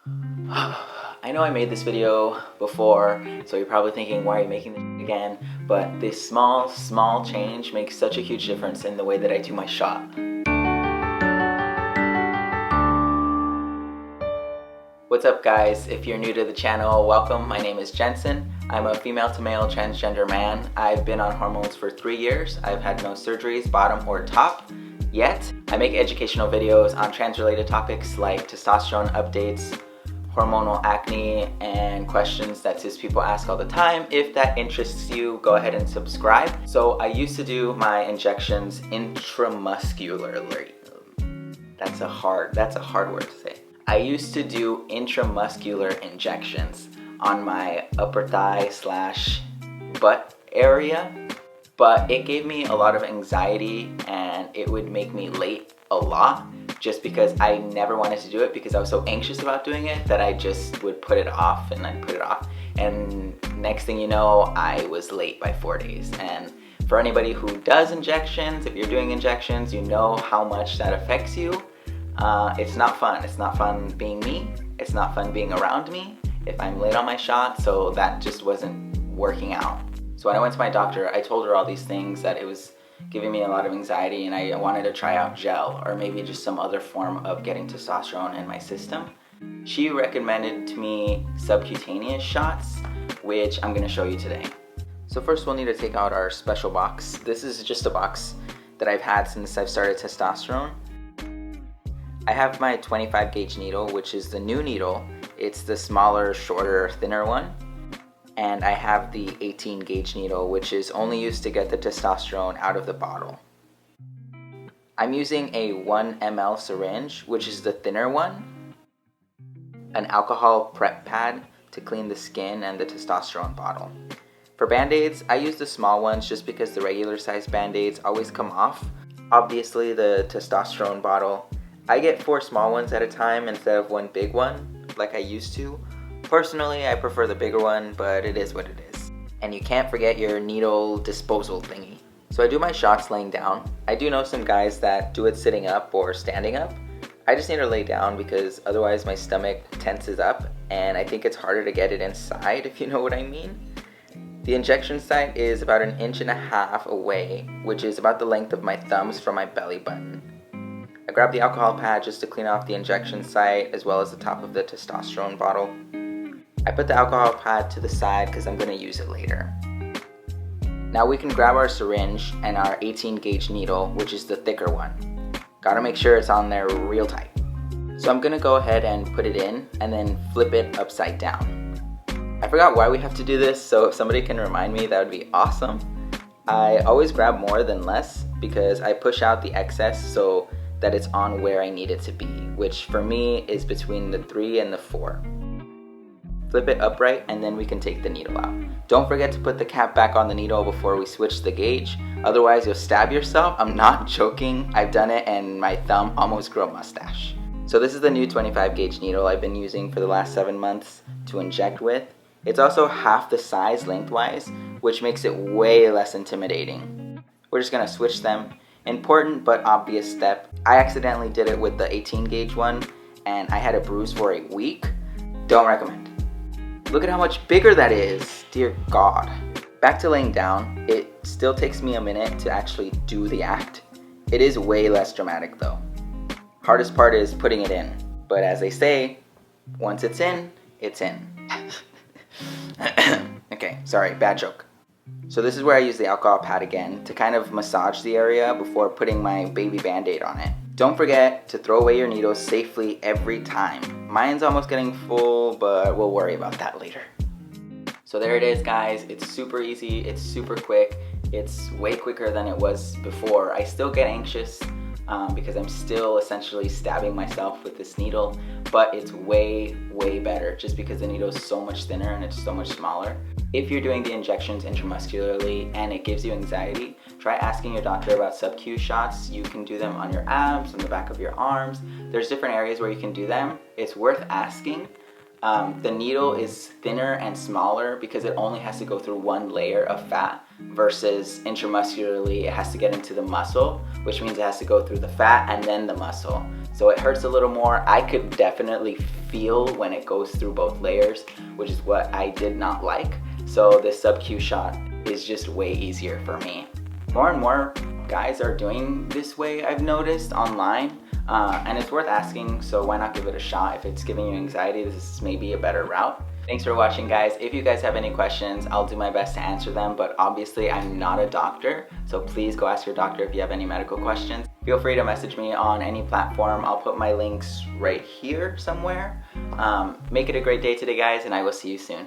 I know I made this video before, so you're probably thinking, why are you making this again? But this small change makes such a huge difference in the way that I do my shot. What's up guys? If you're new to the channel, welcome. My name is Jensen. I'm a female to male transgender man. I've been on hormones for 3 years. I've had no surgeries, bottom or top, yet. I make educational videos on trans-related topics like testosterone updates, hormonal acne, and questions that cis people ask all the time. If that interests you, go ahead and subscribe. So I used to do my injections intramuscularly. That's a hard word to say. I used to do intramuscular injections on my upper thigh / butt area, but it gave me a lot of anxiety and it would make me late a lot just because I never wanted to do it because I was so anxious about doing it that I just would put it off and I'd put it off. And next thing you know, I was late by 4 days. And for anybody who does injections, if you're doing injections, you know how much that affects you. It's not fun. It's not fun being me. It's not fun being around me if I'm late on my shot, so that just wasn't working out. So when I went to my doctor, I told her all these things, that it was giving me a lot of anxiety and I wanted to try out gel or maybe just some other form of getting testosterone in my system. She recommended to me subcutaneous shots, which I'm gonna show you today. So first we'll need to take out our special box. This is just a box that I've had since I've started testosterone. I have my 25 gauge needle, which is the new needle. It's the smaller, shorter, thinner one. And I have the 18 gauge needle, which is only used to get the testosterone out of the bottle. I'm using a 1 ml syringe, which is the thinner one, an alcohol prep pad to clean the skin, and the testosterone bottle. For band-aids, I use the small ones just because the regular size band-aids always come off. Obviously the testosterone bottle, I get 4 small ones at a time instead of 1 big one, like I used to. Personally, I prefer the bigger one, but it is what it is. And you can't forget your needle disposal thingy. So I do my shots laying down. I do know some guys that do it sitting up or standing up. I just need to lay down because otherwise my stomach tenses up and I think it's harder to get it inside, if you know what I mean. The injection site is about 1.5 inches away, which is about the length of my thumbs from my belly button. I grab the alcohol pad just to clean off the injection site as well as the top of the testosterone bottle. I put the alcohol pad to the side because I'm going to use it later. Now we can grab our syringe and our 18 gauge needle, which is the thicker one. Gotta make sure it's on there real tight. So I'm going to go ahead and put it in and then flip it upside down. I forgot why we have to do this, so if somebody can remind me, that would be awesome. I always grab more than less because I push out the excess so that it's on where I need it to be, which for me is between the 3 and the 4. Flip it upright and then we can take the needle out. Don't forget to put the cap back on the needle before we switch the gauge, otherwise you'll stab yourself. I'm not joking, I've done it and my thumb almost grew a mustache. So this is the new 25 gauge needle I've been using for the last 7 months to inject with. It's also half the size lengthwise, which makes it way less intimidating. We're just gonna switch them. Important but obvious step. I accidentally did it with the 18 gauge one and I had a bruise for a week. Don't recommend. Look at how much bigger that is, dear God. Back to laying down, it still takes me a minute to actually do the act. It is way less dramatic though. Hardest part is putting it in, but as they say, once it's in, it's in. Okay, sorry, bad joke. So this is where I use the alcohol pad again to kind of massage the area before putting my baby band-aid on it. Don't forget to throw away your needles safely every time. Mine's almost getting full, but we'll worry about that later. So there it is guys, it's super easy, it's super quick, it's way quicker than it was before. I still get anxious because I'm still essentially stabbing myself with this needle, but it's way better just because the needle is so much thinner and it's so much smaller. If you're doing the injections intramuscularly and it gives you anxiety, try asking your doctor about sub-Q shots. You can do them on your abs, on the back of your arms. There's different areas where you can do them. It's worth asking. The needle is thinner and smaller because it only has to go through 1 layer of fat versus intramuscularly it has to get into the muscle, which means it has to go through the fat and then the muscle. So it hurts a little more. I could definitely feel when it goes through both layers, which is what I did not like. So this sub-Q shot is just way easier for me. More and more guys are doing this way, I've noticed online, and it's worth asking, so why not give it a shot? If it's giving you anxiety, this is maybe a better route. Thanks for watching, guys. If you guys have any questions, I'll do my best to answer them, but obviously I'm not a doctor, so please go ask your doctor if you have any medical questions. Feel free to message me on any platform. I'll put my links right here somewhere. Make it a great day today, guys, and I will see you soon.